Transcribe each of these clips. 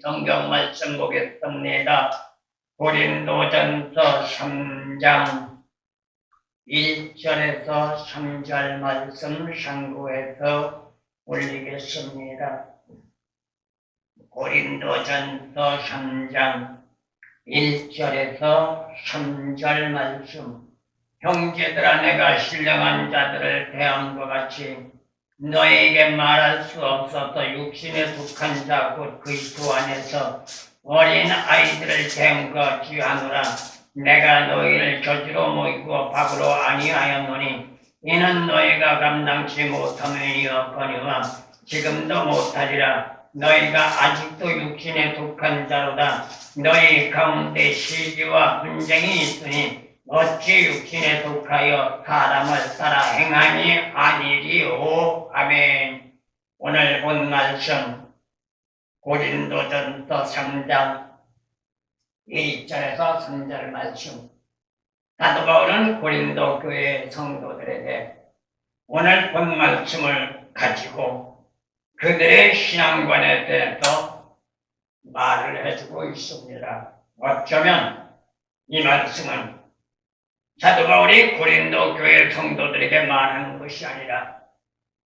성경 말씀 보겠습니다. 고린도전서 3장 1절에서 3절 말씀 상고해서 올리겠습니다. 고린도전서 3장 1절에서 3절 말씀. 형제들아, 내가 신령한 자들을 대함과 같이 너에게 말할 수 없어서 육신에 속한 자 곧 그리스도 안에서 어린 아이들을 대함과 같이하노라. 내가 너희를 저주로 모이고 박으로 아니하였노니 이는 너희가 감당치 못함이었거니와 지금도 못하리라. 너희가 아직도 육신에 속한 자로다. 너희 가운데 시기와 분쟁이 있으니 어찌 육신에 속하여 사람을 따라 행하니 아니리오. 아멘. 오늘 본 말씀 고린도전서 3장 1절에서 3절 말씀. 사도 바울은 고린도 교회 성도들에게 오늘 본 말씀을 가지고 그들의 신앙관에 대해서 말을 해주고 있습니다. 어쩌면 이 말씀은 사도 바울이 고린도 교회 성도들에게 말하는 것이 아니라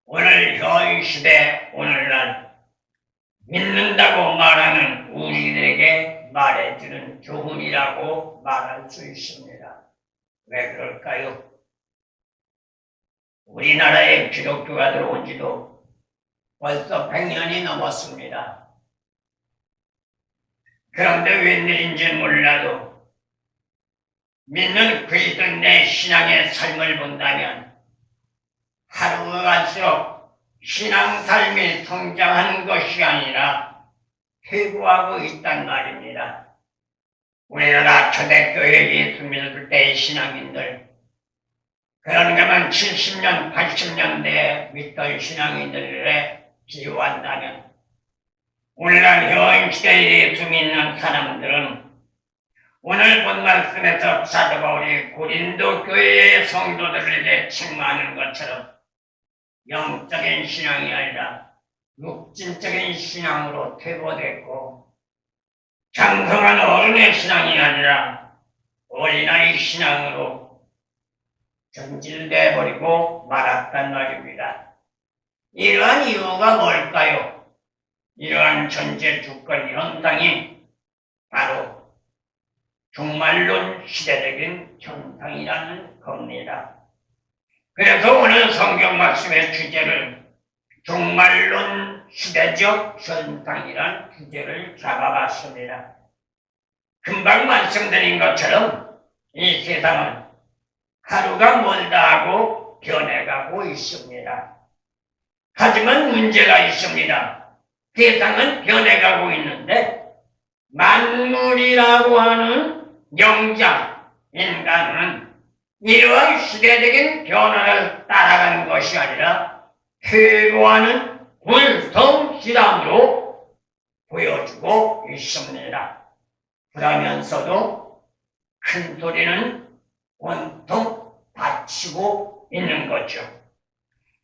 오늘 현 시대 오늘날 믿는다고 말하는 우리들에게 말해주는 교훈이라고 말할 수 있습니다. 왜 그럴까요? 우리나라에 기독교가 들어온 지도 벌써 100년이 넘었습니다. 그런데 웬일인지 몰라도 믿는 그리스도인의 신앙의 삶을 본다면 하루가 갈수록 신앙 삶이 성장하는 것이 아니라 퇴보하고 있단 말입니다. 우리나라 초대교회 예수 믿을 때의 신앙인들, 그런가면 70년, 80년대에 믿던 신앙인들에 비유한다면 오늘날 현 시대에 예수 믿는 사람들은 오늘 본 말씀에서 사도 바울이 고린도 교회의 성도들에게 책망하는 것처럼 영적인 신앙이 아니라 육신적인 신앙으로 퇴보됐고 장성한 어른의 신앙이 아니라 어린아이 신앙으로 전질돼 버리고 말았단 말입니다. 이러한 이유가 뭘까요? 이러한 전제 주권 현상이 바로 종말론 시대적인 현상이라는 겁니다. 그래서 오늘 성경 말씀의 주제를 종말론 시대적 현상이라는 주제를 잡아봤습니다. 금방 말씀드린 것처럼 이 세상은 하루가 멀다 하고 변해가고 있습니다. 하지만 문제가 있습니다. 세상은 변해가고 있는데 만물이라고 하는 영장, 인간은 이러한 시대적인 변화를 따라가는 것이 아니라 퇴보하는 불성실함으로 보여주고 있습니다. 그러면서도 큰 소리는 온통 다치고 있는 거죠.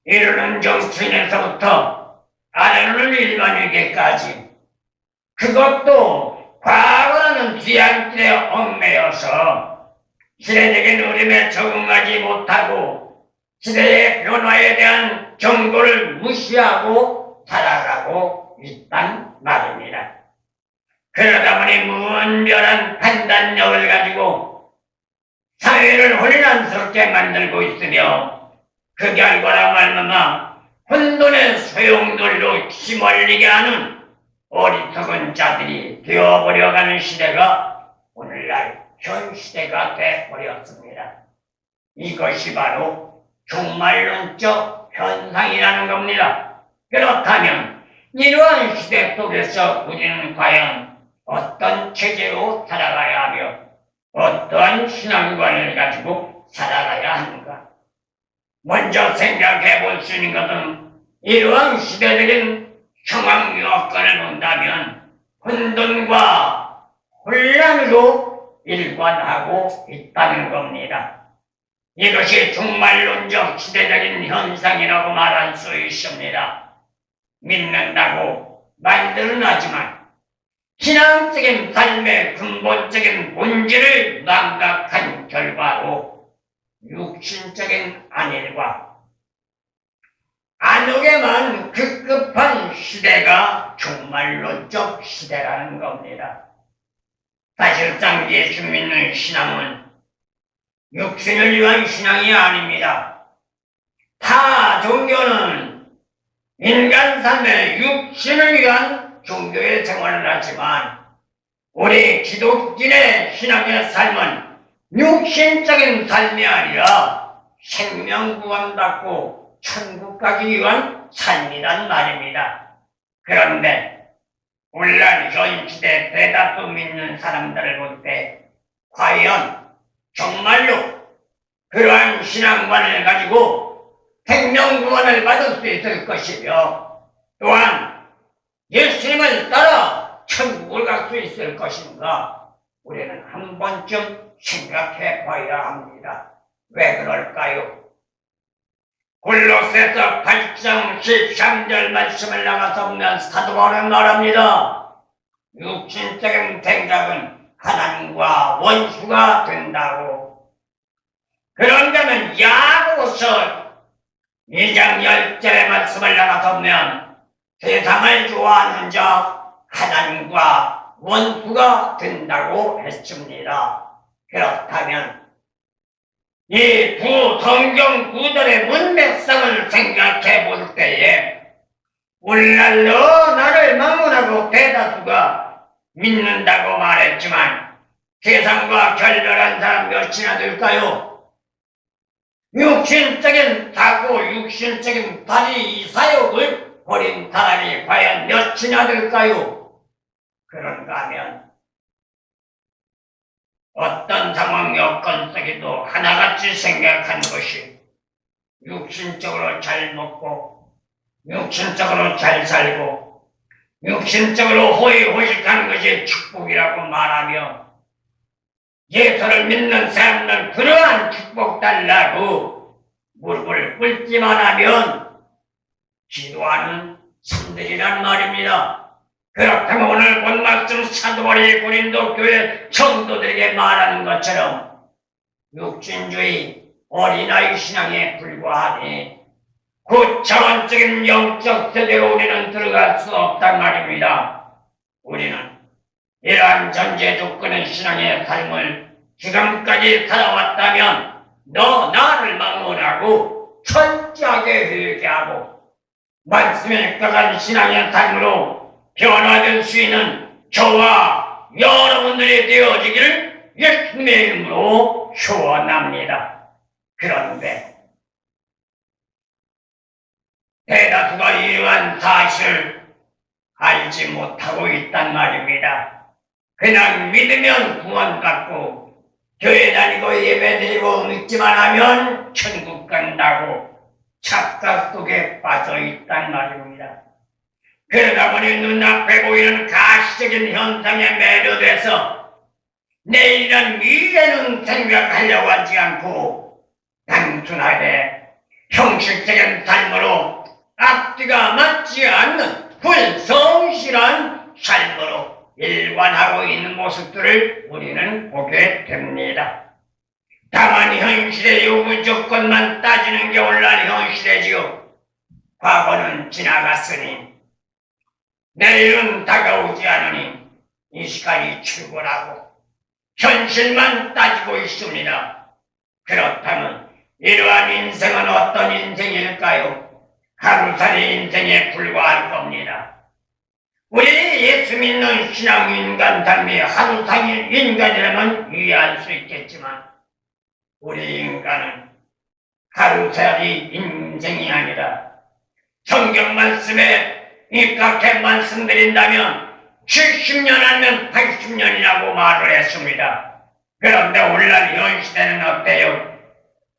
이르는 정치인에서부터 아래는 일반에게까지 그것도 과거라는 뒤안길에 얽매여서 시대적인 흐름에 적응하지 못하고 시대의 변화에 대한 정보를 무시하고 살아가고 있단 말입니다. 그러다 보니 무분별한 판단력을 가지고 사회를 혼란스럽게 만들고 있으며 그 결과로 말미암아 혼돈의 소용돌이로 휘말리게 하는 어리석은 자들이 되어버려가는 시대가 오늘날 현 시대가 되어버렸습니다. 이것이 바로 종말론적 현상이라는 겁니다. 그렇다면 이러한 시대 속에서 우리는 과연 어떤 체제로 살아가야 하며 어떠한 신앙관을 가지고 살아가야 하는가? 먼저 생각해 볼 수 있는 것은 이러한 시대적인 상황 여건을 본다면 혼돈과 혼란으로 일관하고 있다는 겁니다. 이것이 종말론적 시대적인 현상이라고 말할 수 있습니다. 믿는다고 말들은 하지만 신앙적인 삶의 근본적인 본질을 망각한 결과로 육신적인 안일과 안옥에만 급급한 시대가 종말론적 시대라는 겁니다. 사실상 예수 믿는 신앙은 육신을 위한 신앙이 아닙니다. 타 종교는 인간 삶의 육신을 위한 종교의 생활을 하지만 우리 기독인의 신앙의 삶은 육신적인 삶이 아니라 생명 구원받고 천국 가기 위한 삶이란 말입니다. 그런데 오늘날 현 시대 대다수 믿는 사람들을 볼 때 과연 정말로 그러한 신앙관을 가지고 생명 구원을 받을 수 있을 것이며 또한 예수님을 따라 천국을 갈 수 있을 것인가 우리는 한 번쯤 생각해 봐야 합니다. 왜 그럴까요? 골로새서 8장 13절 말씀을 나가서 보면 사도 바울은 말합니다. 육신적인 생각은 하나님과 원수가 된다고. 그런다면 야고보서 2장 10절의 말씀을 나가서 보면 세상을 좋아하는 자 하나님과 원수가 된다고 했습니다. 그렇다면 이 두 성경 구절의 문맥상을 생각해 볼 때에 오늘날 너 나를 막론하고 대다수가 믿는다고 말했지만 세상과 결별한 사람 몇이나 될까요? 육신적인 사고, 육신적인 다리 이 사욕을 버린 사람이 과연 몇이나 될까요? 그런가 하면 어떤 상황 여건 속에도 하나같이 생각한 것이 육신적으로 잘 먹고 육신적으로 잘 살고 육신적으로 호의호식하는 것이 축복이라고 말하며 예수를 믿는 사람들 그러한 축복 달라고 무릎을 꿇기만 하면 기도하는 신들이란 말입니다. 그렇다면 오늘 본 말씀 사도 바울이 고린도 교회 성도들에게 말하는 것처럼 육신주의 어린아이 신앙에 불과하니 고차원적인 영적 세대로 우리는 들어갈 수 없단 말입니다. 우리는 이러한 전제 조건의 신앙의 삶을 지금까지 살아왔다면 너 나를 막론하고 철저하게 회개하고 말씀에 따른 신앙의 삶으로 변화될 수 있는 저와 여러분들이 되어지기를 예수님의 이름으로 소원합니다. 그런데 대다수가 이러한 사실을 알지 못하고 있단 말입니다. 그냥 믿으면 구원받고 교회 다니고 예배드리고 믿기만 하면 천국 간다고 착각 속에 빠져 있단 말입니다. 그러다 보니 눈앞에 보이는 가시적인 현상에 매료돼서 내일은 미래는 생각하려고 하지 않고 단순하게 형식적인 삶으로 앞뒤가 맞지 않는 불성실한 삶으로 일관하고 있는 모습들을 우리는 보게 됩니다. 다만 현실의 요구 조건만 따지는 게 오늘날 현실이지요. 과거는 지나갔으니 내일은 다가오지 않으니 이 시간이 출근하고 현실만 따지고 있습니다. 그렇다면 이러한 인생은 어떤 인생일까요? 하루살이 인생에 불과할 겁니다. 우리 예수 믿는 신앙 인간 삶이 하루살이 인간이라면 이해할 수 있겠지만 우리 인간은 하루살이 인생이 아니라 성경 말씀에 입각해 말씀드린다면 70년 아니면 80년이라고 말을 했습니다. 그런데 오늘날 현 시대는 어때요?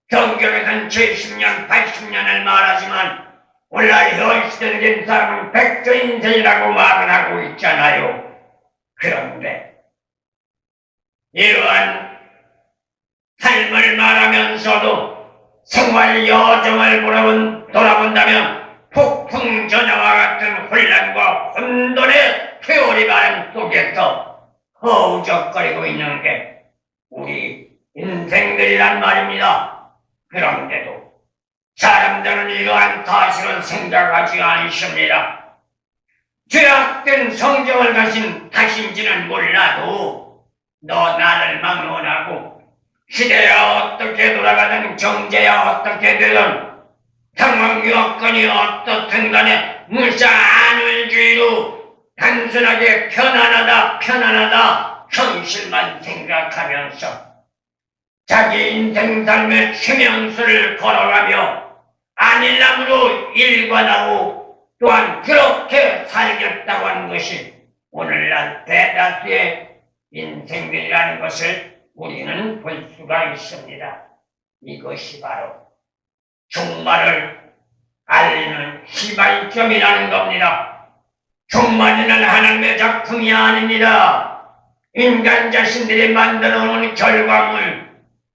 성경에서는 70년, 80년을 말하지만 오늘날 현 시대에 된 사람은 100조 인생이라고 말을 하고 있잖아요. 그런데 이러한 삶을 말하면서도 생활 여정을 돌아본다면 폭풍 전야와 같은 혼란과 혼돈에 회오리 바람 속에서 허우적거리고 있는 게 우리 인생들이란 말입니다. 그런데도 사람들은 이러한 사실을 생각하지 않습니다. 죄악된 성경을 가진 탓인지는 몰라도 너 나를 막론하고 시대야 어떻게 돌아가든 경제야 어떻게 되든 상황 여건이 어떻든 간에 무사안을주의로 단순하게 편안하다 현실만 생각하면서 자기 인생 삶의 최명수를 걸어가며 안일함으로 일관하고 또한 그렇게 살겠다고 하는 것이 오늘날 대다수의 인생들이라는 것을 우리는 볼 수가 있습니다. 이것이 바로 종말을 알리는 시발점이라는 겁니다. 종말에는 하나님의 작품이 아닙니다. 인간 자신들이 만들어 놓은 결과물,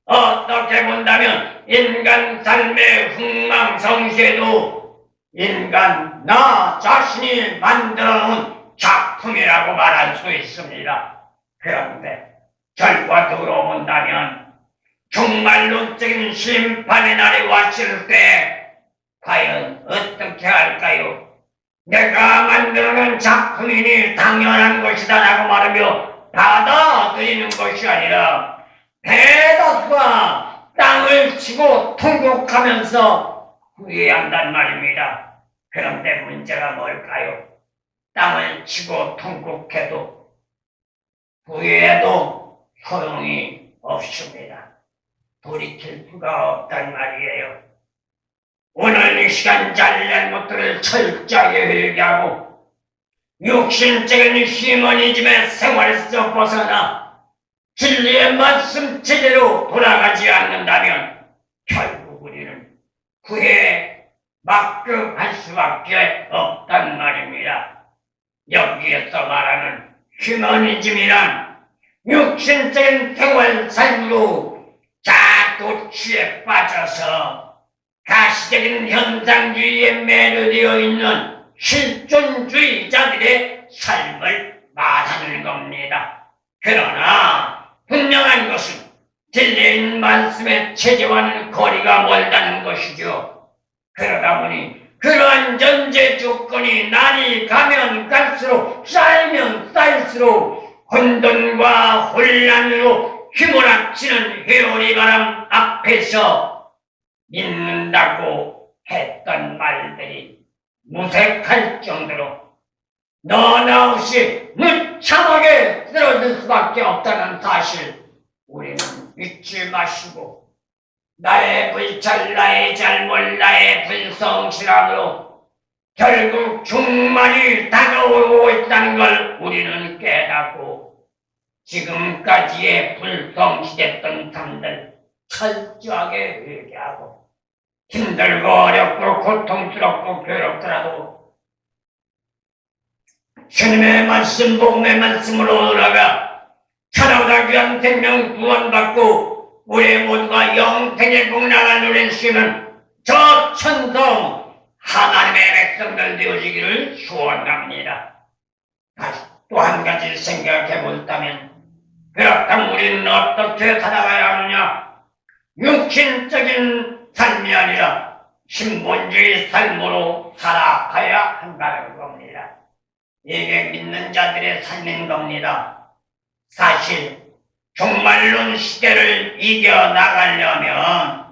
어떻게 본다면 인간 삶의 흥망성쇠도 인간 나 자신이 만들어 놓은 작품이라고 말할 수 있습니다. 그런데 결과적으로 본다면 종말론적인 심판의 날이 왔을 때 과연 어떻게 할까요? 내가 만들어놓은 작품이니 당연한 것이다 라고 말하며 받아들이는 것이 아니라 대다수가 땅을 치고 통곡하면서 후회한단 말입니다. 그런데 문제가 뭘까요? 땅을 치고 통곡해도 후회해도 소용이 없습니다. 돌이킬 수가 없단 말이에요. 오늘 이 시간 잘난 것들을 철저하게 회개하고 육신적인 휴머니즘의 생활에서 벗어나 진리의 말씀 체제로 돌아가지 않는다면 결국 우리는 후회에 막급할 수밖에 없단 말입니다. 여기에서 말하는 휴머니즘이란 육신적인 생활 삶으로 자도취에 빠져서 가시적인 현상주의에 매료되어 있는 실존주의자들의 삶을 말하는 겁니다. 그러나 분명한 것은 진리인 말씀의 체제와는 거리가 멀다는 것이죠. 그러다 보니 그러한 전제 조건이 날이 가면 갈수록 쌓이면 쌓일수록 혼돈과 혼란으로 휘몰아치는 회오리 바람 앞에서 믿는다고 했던 말들이 무색할 정도로 너나 없이 무참하게 쓰러질 수밖에 없다는 사실 우리는 잊지 마시고 나의 불찰, 나의 잘못, 나의 불성실함으로 결국 종말이 다가오고 있다는 걸 우리는 깨닫고 지금까지의 불성실했던 삶들 철저하게 회개하고 힘들고 어렵고 고통스럽고 괴롭더라도 주님의 말씀, 복음의 말씀으로 돌아가 천하보다 귀한 생명 구원받고 우리 모두가 영생의 복락을 누릴 수 있는 저 천성 하나님의 백성들 되어지기를 소원합니다. 또 한 가지 생각해 본다면 그렇다면 우리는 어떻게 살아가야 하느냐? 육신적인 삶이 아니라 신본주의 삶으로 살아가야 한다는 겁니다. 이게 믿는 자들의 삶인 겁니다. 사실 종말론 시대를 이겨나가려면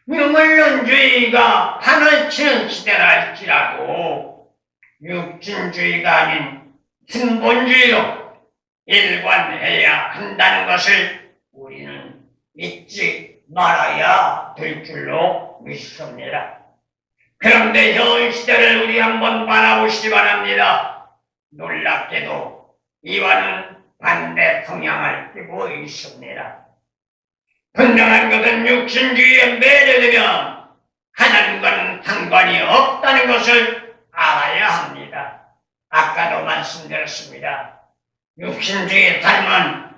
유물론주의가 판을 치는 시대라 할지라도 육신주의가 아닌 신본주의로 일관해야 한다는 것을 우리는 잊지 말아야 될 줄로 믿습니다. 그런데 현 시대를 우리 한번 바라보시기 바랍니다. 놀랍게도 이와는 반대 성향을 띠고 있습니다. 분명한 것은 육신주의에 매료되면 하나님과는 상관이 없다는 것을 알아야 합니다. 아까도 말씀드렸습니다. 육신주의 삶은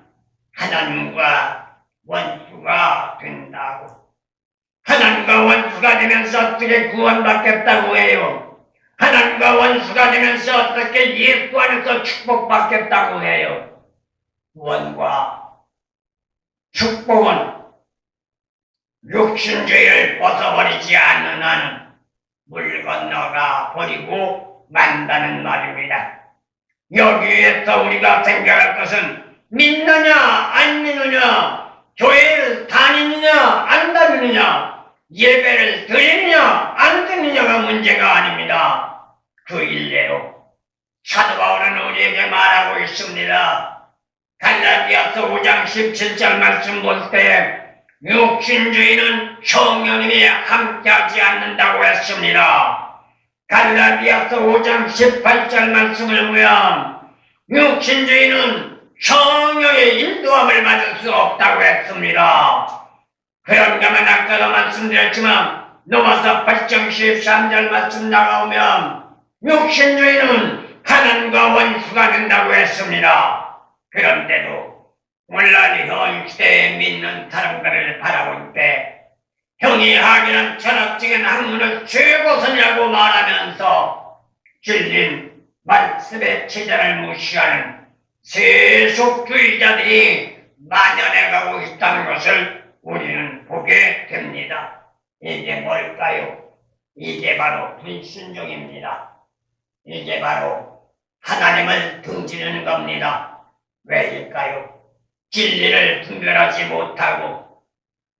하나님과 원수가 된다고. 하나님과 원수가 되면서 어떻게 구원받겠다고 해요? 하나님과 원수가 되면서 어떻게 예수 안에서 축복받겠다고 해요. 구원과 축복은 육신주의를 벗어버리지 않는 한은 물 건너가 버리고 만다는 말입니다. 여기에서 우리가 생각할 것은 믿느냐 안 믿느냐, 교회를 다니느냐 안 다니느냐, 예배를 드리느냐 안 드리느냐가 문제가 아닙니다. 그 일례로 사도 바울은 우리에게 말하고 있습니다. 갈라디아서 5장 17절 말씀 볼 때 육신주의는 성령님이 함께하지 않는다고 했습니다. 갈라디아서 5장 18절 말씀을 보면 육신주의는 성령의 인도함을 받을 수 없다고 했습니다. 그런가 하면 아까도 말씀드렸지만 로마서 8장 13절 말씀 나가오면 육신주의는 하나님과 원수가 된다고 했습니다. 그런데도 오늘날 현 시대에 믿는 사람들을 바라볼 때 형이 하기는 철학적인 학문을 최고선이라고 말하면서 진린 말씀의 체제를 무시하는 세속주의자들이 만연해가고 있다는 것을 우리는 보게 됩니다. 이게 뭘까요? 이게 바로 불순종입니다. 이게 바로 하나님을 등지는 겁니다. 왜일까요? 진리를 분별하지 못하고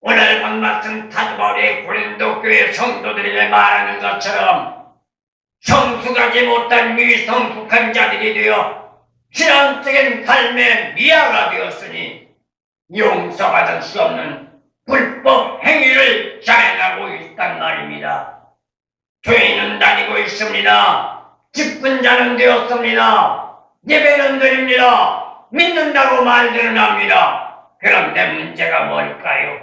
오늘 본 말씀 사도 바울이 고린도 교회 성도들에게 말하는 것처럼 성숙하지 못한 미성숙한 자들이 되어 신앙적인 삶의 미아가 되었으니 용서받을 수 없는 불법 행위를 자행하고 있단 말입니다. 교회는 다니고 있습니다. 기쁜 자는 되었습니다. 예배는 드립니다. 믿는다고 말들은 합니다. 그런데 문제가 뭘까요?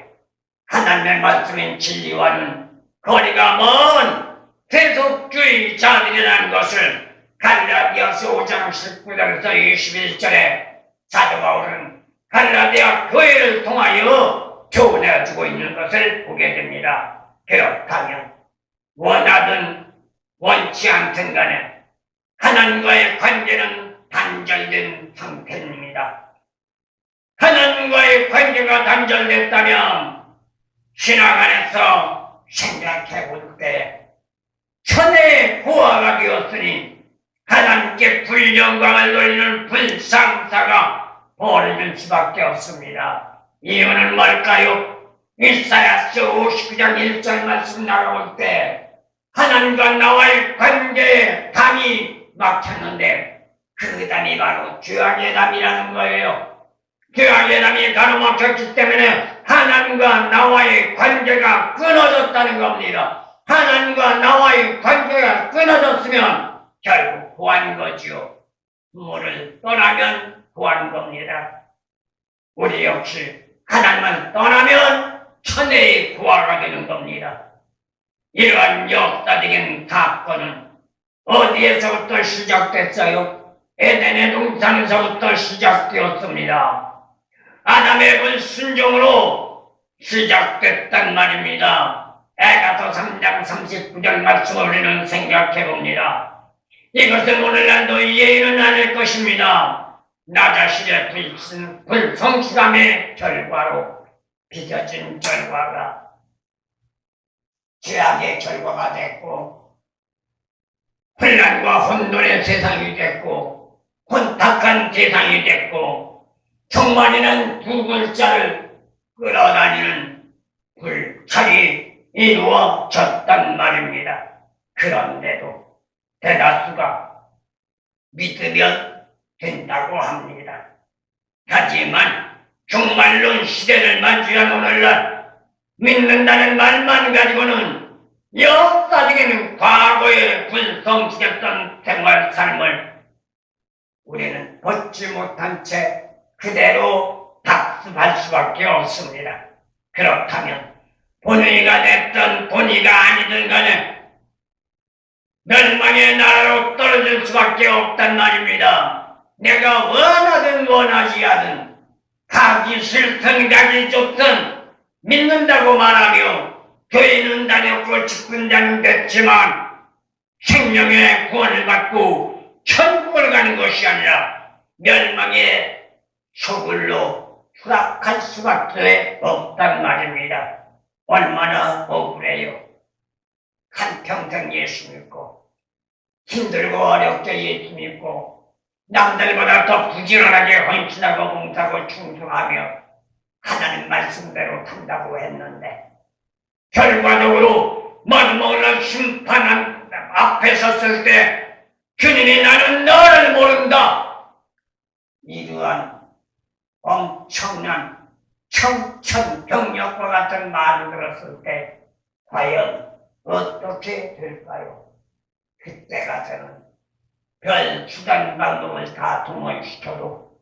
하나님의 말씀인 진리와는 거리가 먼 세속주의자들이라는 것을 갈라디아서 5장 19절에서 21절에 사도 바울은 갈라디아 교회를 통하여 교훈해주고 있는 것을 보게 됩니다. 그렇다면 원하든 원치 않든 간에 하나님과의 관계는 단절된 상태입니다. 하나님과의 관계가 단절됐다면 신앙 안에서 생각해 볼 때 천혜의 고아가 되었으니 하나님께 불영광을 돌리는 불상사가 벌어질 수밖에 없습니다. 이유는 뭘까요? 이사야서 59장 1절 말씀 나가볼 때 하나님과 나와의 관계에 담이 막혔는데 그 담이 바로 죄악의 담이라는 거예요. 죄악의 담이 가로막혔기 때문에 하나님과 나와의 관계가 끊어졌다는 겁니다. 하나님과 나와의 관계가 끊어졌으면 결국 구한 거지요. 부모를 떠나면 구한 겁니다. 우리 역시 하나님을 떠나면 천혜의 구하가 되는 겁니다. 이러한 역사적인 사건은 어디에서부터 시작됐어요? 에덴의 동산에서부터 시작되었습니다. 아담의 불순종으로 시작됐단 말입니다. 에가서 3장 39절 말씀을 우리는 생각해봅니다. 이것은 오늘날도 이해는 않을 것입니다. 나 자신의 불성실함의 결과로 빚어진 결과가 죄악의 결과가 됐고 혼란과 혼돈의 세상이 됐고 혼탁한 세상이 됐고 정말이는 두 글자를 끌어다니는 불찰이 이루어졌단 말입니다. 그런데도 대다수가 믿으면 된다고 합니다. 하지만 종말론 시대를 맞이한 오늘날 믿는다는 말만 가지고는 역사적인 과거의 불성실했던 생활 삶을 우리는 벗지 못한 채 그대로 답습할 수밖에 없습니다. 그렇다면 본의가 됐든 본의가 아니든 간에 멸망의 나라로 떨어질 수밖에 없단 말입니다. 내가 원하든 원하지 않든 가기 싫든 가기 좋든 믿는다고 말하며 교회는 다녔고 직분자는 됐지만 생명의 구원을 받고 천국을 가는 것이 아니라 멸망의 소굴로 추락할 수밖에 없단 말입니다. 얼마나 억울해요. 한평생 예수 믿고 힘들고 어렵게 예수 믿고 남들보다 더 부지런하게 헌신하고 봉사하고 충성하며 하나님 말씀대로 산다고 했는데 결과적으로 마지막으로 심판 앞에 섰을 때 주님이 나는 너를 모른다. 이러한 엄청난 청천벽력과 같은 말을 들었을 때 과연 어떻게 될까요? 그때 가서는 별 수단 방법을 다 동원시켜도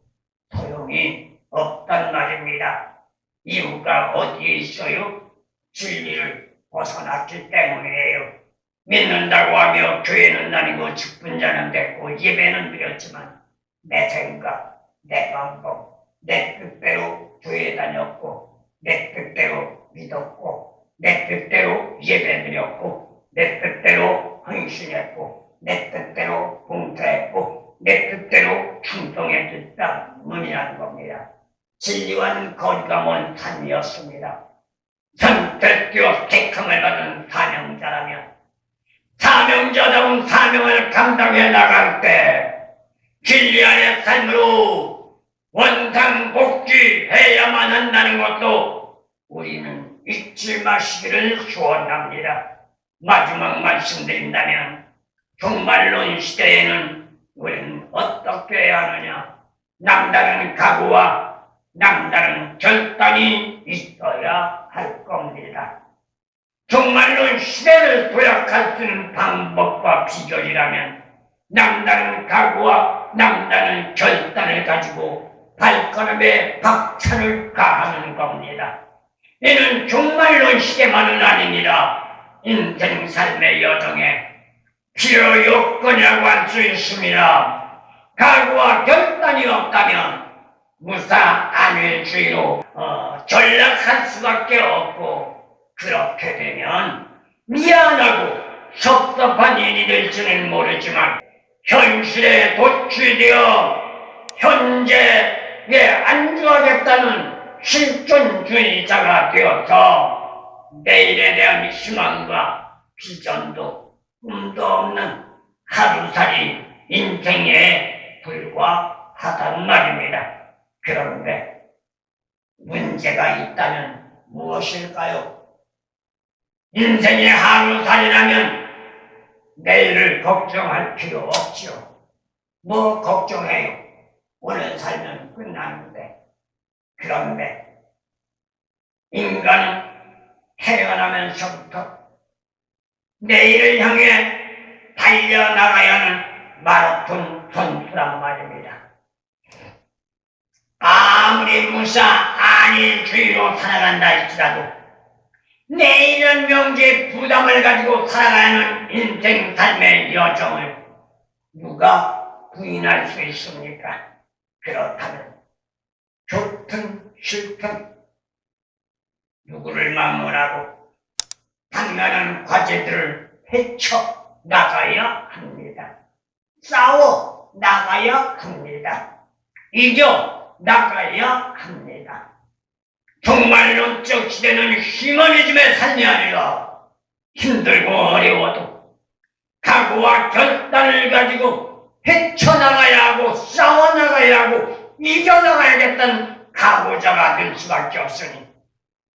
소용이 없단 말입니다. 이유가 어디에 있어요? 진리를 벗어났기 때문이에요. 믿는다고 하며 교회는 다니고 직분자는 됐고 예배는 드렸지만 내 생각, 내 방법, 내 뜻대로 교회 다녔고 내 뜻대로 믿었고 내 뜻대로 예배 드렸고 내 뜻대로 헌신했고 내 뜻대로 봉사했고 내 뜻대로 충성했다 문이라는 겁니다. 진리와는 거리가 먼 산이었습니다. 선택되어 택함을 받은 사명자라면 사명자다운 사명을 감당해 나갈 때 진리 안의 삶으로 원상복귀해야만 한다는 것도 우리는 잊지 마시기를 소원합니다. 마지막 말씀드린다면 종말론 시대에는 우리는 어떻게 해야 하느냐? 남다른 각오와 남다른 결단이 있어야 할 겁니다. 종말론 시대를 도약할 수 있는 방법과 비결이라면 남다른 각오와 남다른 결단을 가지고 발걸음에 박차를 가하는 겁니다. 이는 종말론 시대만은 아닙니다. 인생 삶의 여정에 필요 요건이라고 할 수 있습니다. 각오와 결단이 없다면 무사 안일주의로 전락할 수밖에 없고 그렇게 되면 미안하고 섭섭한 일이 될지는 모르지만 현실에 도취되어 현재에 안주하겠다는 실존주의자가 되어서 내일에 대한 희망과 비전도 꿈도 없는 하루살이 인생에 불과하단 말입니다. 그런데 문제가 있다면 무엇일까요? 인생의 하루살이라면 내일을 걱정할 필요 없지요. 뭐 걱정해요? 오늘 살면 끝나는데. 그런데 인간은 태어나면서부터 내일을 향해 달려나가야 하는 마라톤 선수란 말입니다. 아무리 무사 안일주의로 살아간다 할지라도 내일은 명제의 부담을 가지고 살아가야 하는 인생 삶의 여정을 누가 부인할 수 있습니까? 그렇다면 좋든 싫든 누구를 만물하고 당면한 과제들을 헤쳐 나가야 합니다. 싸워 나가야 합니다. 이겨 나가야 합니다. 종말론적 시대는 휴머니즘의 삶이 아니라 힘들고 어려워도 각오와 결단을 가지고 헤쳐나가야 하고 싸워나가야 하고 이겨나가야겠다는 각오자가 될 수밖에 없으니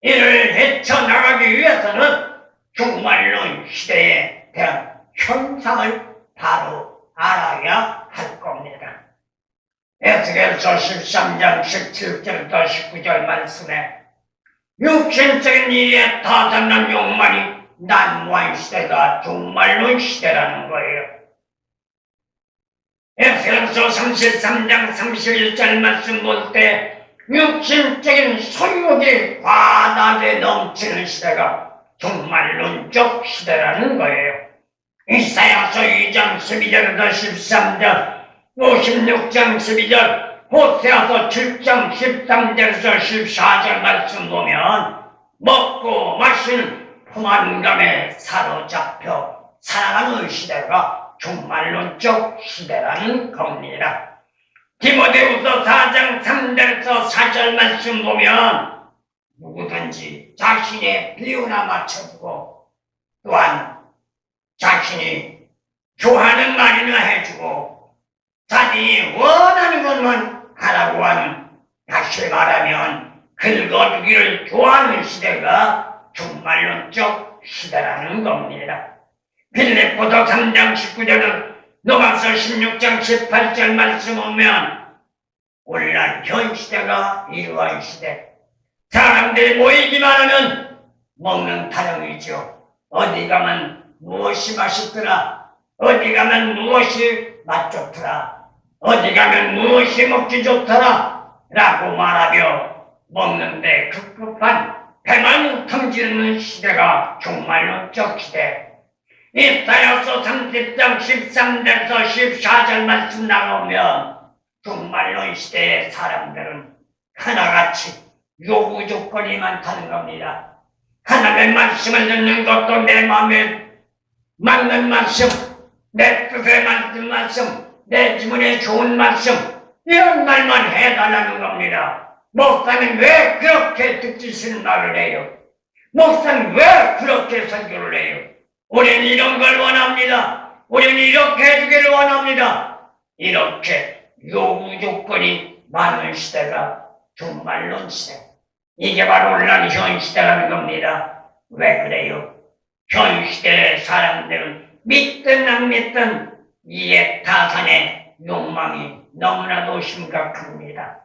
이를 헤쳐나가기 위해서는 종말론 시대에 대한 현상을 바로 알아야 할 겁니다. 에스겔서 13장 17절부터 19절 말씀에 육신적인 일에 타산난 욕망이 난무한 시대가 종말론 시대라는 거예요. 에스겔서 33장 31절 말씀 볼 때 육신적인 소유욕이 과다하게 넘치는 시대가 종말론적 시대라는 거예요. 이사야서 2장 12절부터 13절 56장 12절, 호세아서 7장 13절에서 14절 말씀 보면 먹고 마시는 포만감에 사로잡혀 살아가는 시대가 종말론적 시대라는 겁니다. 디모데후서 4장 3절에서 4절 말씀 보면 누구든지 자신의 비유나 맞춰주고 또한 자신이 좋아하는 말이나 해주고 자신이 원하는 것만 하라고 하는, 다시 말하면 긁어주기를 좋아하는 시대가 종말론적 시대라는 겁니다. 빌립보서 3장 19절은 로마서 16장 18절 말씀 보면 오늘날 현 시대가 이러한 시대, 사람들이 모이기만 하면 먹는 타령이죠. 어디 가면 무엇이 맛있더라, 어디 가면 무엇이 맛좋더라, 어디 가면 무엇이 먹기 좋더라 라고 말하며 먹는데 급급한 배만 탐지는 시대가 종말론적 시대. 이사야서 30장 13절에서 14절 말씀 나오면 종말론 시대의 사람들은 하나같이 요구 조건이 많다는 겁니다. 하나님의 말씀을 듣는 것도 내 마음에 맞는 말씀, 내 뜻에 맞는 말씀, 내 기분에 좋은 말씀, 이런 말만 해달라는 겁니다. 목사는 왜 그렇게 듣기 싫은 말을 해요? 목사는 왜 그렇게 설교를 해요? 우리는 이런 걸 원합니다. 우리는 이렇게 해주기를 원합니다. 이렇게 요구 조건이 많은 시대가 종말론 시대. 이게 바로 오늘날 현 시대라는 겁니다. 왜 그래요? 현 시대의 사람들은 믿든 안 믿든 이해타산의 욕망이 너무나도 심각합니다.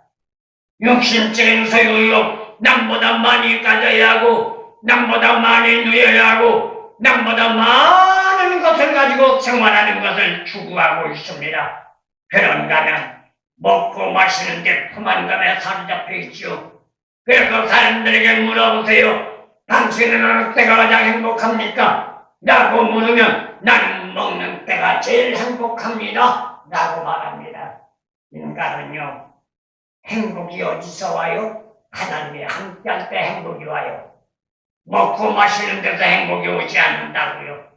육신적인 소유욕, 남보다 많이 가져야 하고, 남보다 많이 누려야 하고, 남보다 많은 것을 가지고 생활하는 것을 추구하고 있습니다. 그런가 하면 먹고 마시는 게 포만감에 사로잡혀 있죠. 그래서 사람들에게 물어보세요. 당신은 어느 때가 가장 행복합니까? 라고 물으면 나는 먹는 때가 제일 행복합니다 라고 말합니다. 인간은요, 행복이 어디서 와요? 하나님이 함께할 때 행복이 와요. 먹고 마시는 데서 행복이 오지 않는다고요.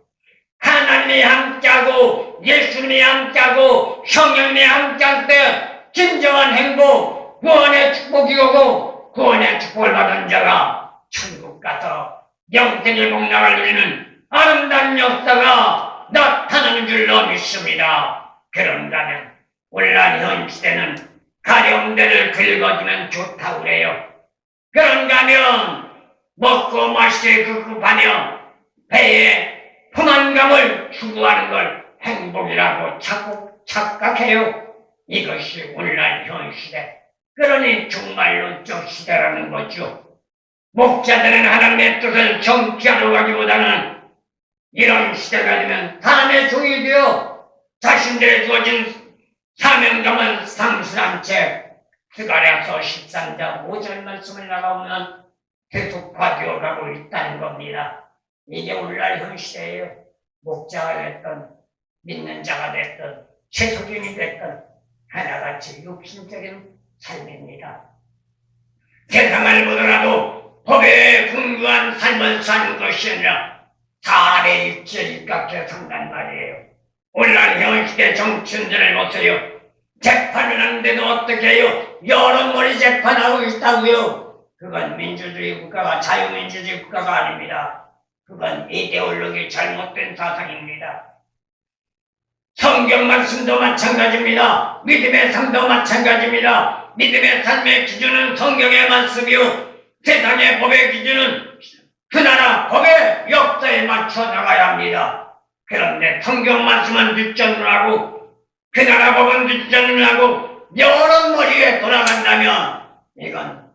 하나님이 함께하고 예수님이 함께하고 성령이 함께할 때 진정한 행복, 구원의 축복이 오고 구원의 축복을 받은 자가 천국 가서 영생의 복락을 누리는 아름다운 역사가 나타나는 줄로 믿습니다. 그런다면 오늘날 현 시대는 가령대를 긁어주면 좋다고 그래요. 그런가 하면 먹고 마시기 급급하며 배에 포만감을 추구하는 걸 행복이라고 자꾸 착각해요. 이것이 오늘날 현 시대, 그러니 종말론적 시대라는 거죠. 목자들은 하나님의 뜻을 정치하러 가기보다는 이런 시대가 되면 사람의 종이 되어 자신들의 주어진 사명감을 상실한 채 스가랴서 13장 5절 말씀을 나가보면 계속 과교하고 있다는 겁니다. 이게 오늘날 현 시대예요. 목자가 됐든 믿는 자가 됐든 세속인이 됐든 하나같이 육신적인 삶입니다. 세상을 보더라도 법에 궁극한 삶을 사는 것이 아니라 사람의 입지에 입각해 산단 말이에요. 오늘날 현 시대 정치인들을 보세요. 재판을 하는데도 어떻게 해요? 여론몰이 재판하고 있다고요. 그건 민주주의 국가가 자유민주주의 국가가 아닙니다. 그건 이데올로기 잘못된 사상입니다. 성경 말씀도 마찬가지입니다. 믿음의 삶도 마찬가지입니다. 믿음의 삶의 기준은 성경의 말씀이요, 세상의 법의 기준은 그 나라 법의 역사에 맞춰 나가야 합니다. 그런데 성경 말씀은 뒷전을 하고 그 나라 법은 뒷전을 하고 여론몰이에 돌아간다면 이건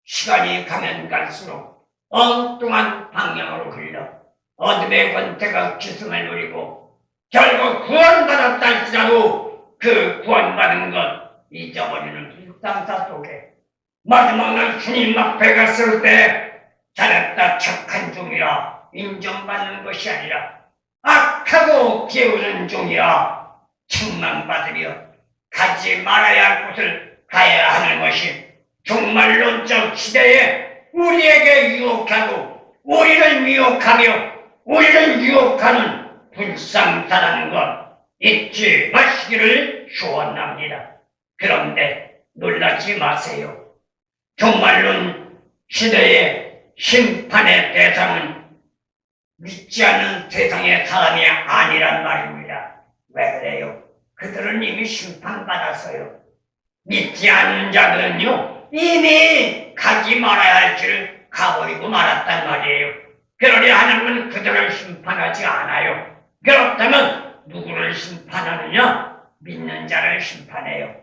시간이 가면 갈수록 엉뚱한 방향으로 흘러 어둠의 권태가 기승을 누리고 결국 구원받았다 할지라도 그 구원받은 것 잊어버리는 일상사 속에 마지막날 주님 앞에 갔을 때 잘했다 착한 종이라 인정받는 것이 아니라 악하고 게으른 종이라 책망받으며 가지 말아야 할 곳을 가야 하는 것이 종말론적 시대에 우리에게 유혹하고 우리를 미혹하며 우리를 유혹하는 불쌍하다는 것 잊지 마시기를 소원합니다. 그런데 놀라지 마세요. 정말로 시대의 심판의 대상은 믿지 않는 세상의 사람이 아니란 말입니다. 왜 그래요? 그들은 이미 심판받았어요. 믿지 않는 자들은요, 이미 가지 말아야 할 길을 가버리고 말았단 말이에요. 그러니 하나님은 그들을 심판하지 않아요. 그렇다면 누구를 심판하느냐? 믿는 자를 심판해요.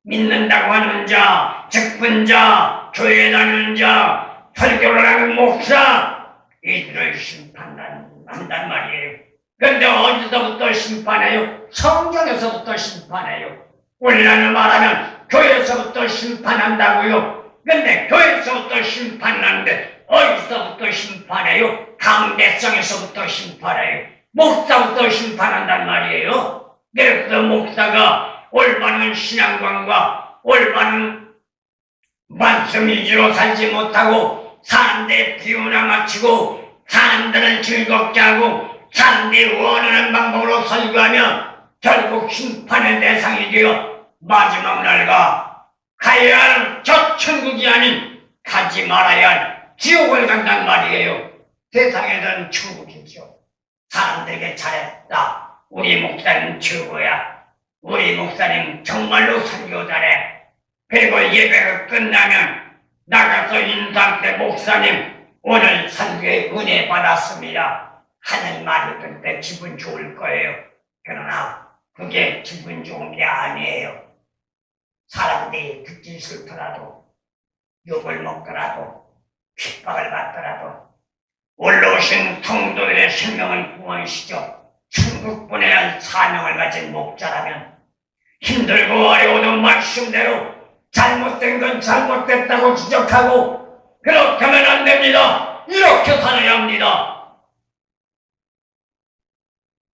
믿는다고 하는 자, 직분자, 교회 다니는 자, 설교를 하는 목사, 이들을 심판한단 말이에요. 그런데 어디서부터 심판해요? 성경에서부터 심판해요. 우리나라 말하면 교회에서부터 심판한다고요. 그런데 교회에서부터 심판하는데 어디서부터 심판해요? 강대성에서부터 심판해요. 목사부터 심판한단 말이에요. 그래서 목사가 올바른 신앙관과 올바른 말씀 위주로 살지 못하고 사람들의 비유나 맞추고 사람들을 즐겁게 하고 사람들이 원하는 방법으로 설교하면 결국 심판의 대상이 되어 마지막 날과 가야 할 저 천국이 아닌 가지 말아야 할 지옥을 간단 말이에요. 세상에서는 천국이죠. 사람들에게 잘했다. 우리 목사님 최고야. 우리 목사님 정말로 설교 잘해. 그리고 예배가 끝나면 나가서 인사할 때 목사님 오늘 설교에 은혜 받았습니다. 하는 말을 들을 때 기분 좋을 거예요. 그러나 그게 기분 좋은 게 아니에요. 사람들이 듣기 싫더라도 욕을 먹더라도 핍박을 받더라도 올라오신 성도들의 생명을 구원시켜 천국 보내야 할 사명을 가진 목자라면 힘들고 어려워도 말씀대로 잘못된 건 잘못됐다고 지적하고 그렇게 하면 안 됩니다. 이렇게 살아야 합니다.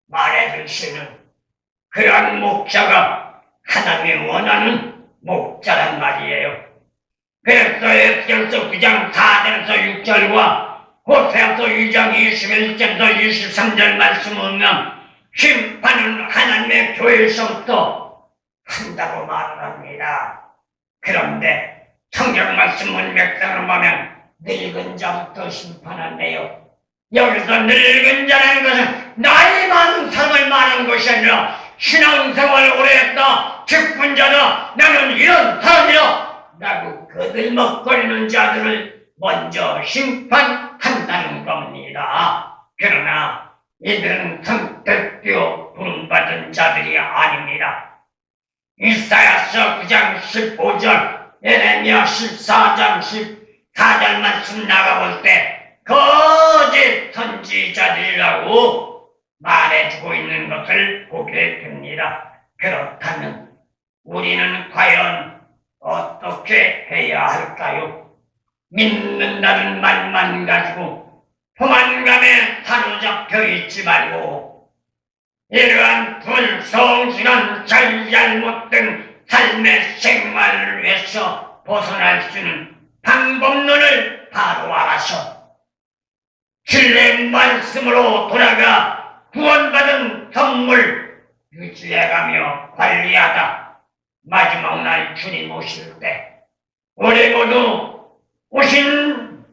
말해줄 수는 그러한 목자가 하나님이 원하는 목자란 말이에요. 그래서 에스겔서 9장 4절에서 6절과 호세아서 2장 21절에서 23절 말씀을 보면 심판은 하나님의 교회에서부터 한다고 말을 합니다. 그런데 성경 말씀 문맥상으로 보면 늙은 자부터 심판한대요. 여기서 늙은 자라는 것은 나이 많은 사람을 말하는 것이 아니라 신앙생활을 오래 했다, 직분자다, 나는 이런 사람이다 라고 거들먹거리는 자들을 먼저 심판한다는 겁니다. 그러나 이들은 선택되어 부름받은 자들이 아닙니다. 이사야서 9장 15절, 예레미야 14장 14절 말씀 나가볼 때 거짓 선지자들이라고 말해주고 있는 것을 보게 됩니다. 그렇다면 우리는 과연 어떻게 해야 할까요? 믿는다는 말만 가지고 포만감에 사로잡혀 있지 말고 이러한 불성실한 잘못된 삶의 생활을 위해서 벗어날 수 있는 방법론을 바로 알아서 신뢰의 말씀으로 돌아가 구원받은 선물 유지해가며 관리하다 마지막 날 주님 오실 때 우리 모두 오신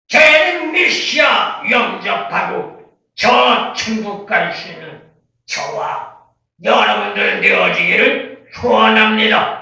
재림 메시아 영접하고 저 천국 갈 수 있는 저와 여러분들 되어지기를 소원합니다.